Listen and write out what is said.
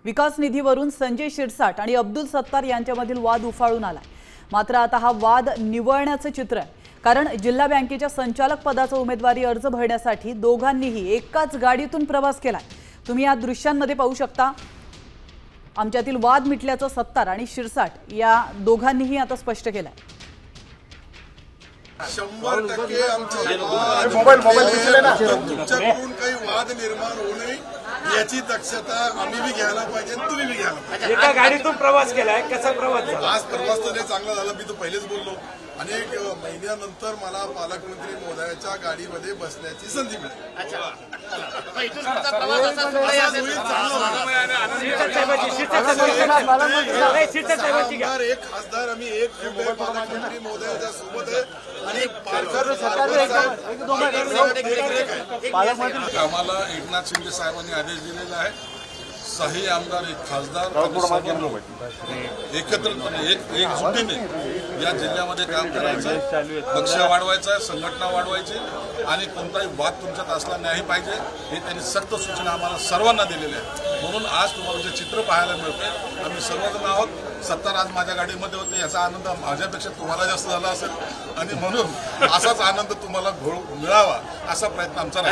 विकास निधीवरून संजय शिरसाट आणि अब्दुल सत्तार यांच्यामधील वाद उफाळून आलाय। मात्र आता हा वाद निवळण्याचे चित्र आहे, कारण जिल्हा बँकेच्या संचालक पदाचा उमेदवारी अर्ज भरण्यासाठी दोघांनीही एकाच गाडीतून प्रवास केलाय। तुम्ही या दृश्यांमध्ये पाहू शकता। आमच्यातील वाद मिटल्याचं सत्तार आणि शिरसाट या दोघांनीही आता स्पष्ट केलंय। 100% आमचे तुमच्याकडून काही वाद निर्माण होऊ नये याची दक्षता आम्ही बी घ्यायला पाहिजे, तुम्ही बी घ्यायला पाहिजे। एका गाडीतून प्रवास केलाय, कसा प्रवास झाला? आज प्रवास तर चांगला झाला। मी तर पहिलेच बोललो, अनेक महिन्यानंतर मला पालकमंत्री महोदयाच्या गाडीमध्ये बसण्याची संधी मिळाली। एक खासदार आम्ही एक पालकमंत्री महोदयाच्या सोबत आहे आणि आम्हाला एकनाथ शिंदे साहेबांनी आदेश दिलेला आहे, सही आमदार एक खासदार एकत्रितपणे एकजुटीने या जिल्ह्यामध्ये काम करायचं, पक्ष वाढवायचा, संघटना वाढवायची आणि कोणताही वाद तुमच्यात असला नाही पाहिजे हे त्यांनी सक्त सूचना आम्हाला सर्वांना दिलेल्या आहे। म्हणून आज तुम्हाला जे चित्र पाहायला मिळते, आम्ही सर्वजण आहोत। सत्तार आज माझ्या गाडीमध्ये होते, याचा आनंद माझ्यापेक्षा तुम्हाला जास्त झाला असेल आणि म्हणून असाच आनंद तुम्हाला मिळावा असा प्रयत्न आमचा राहील।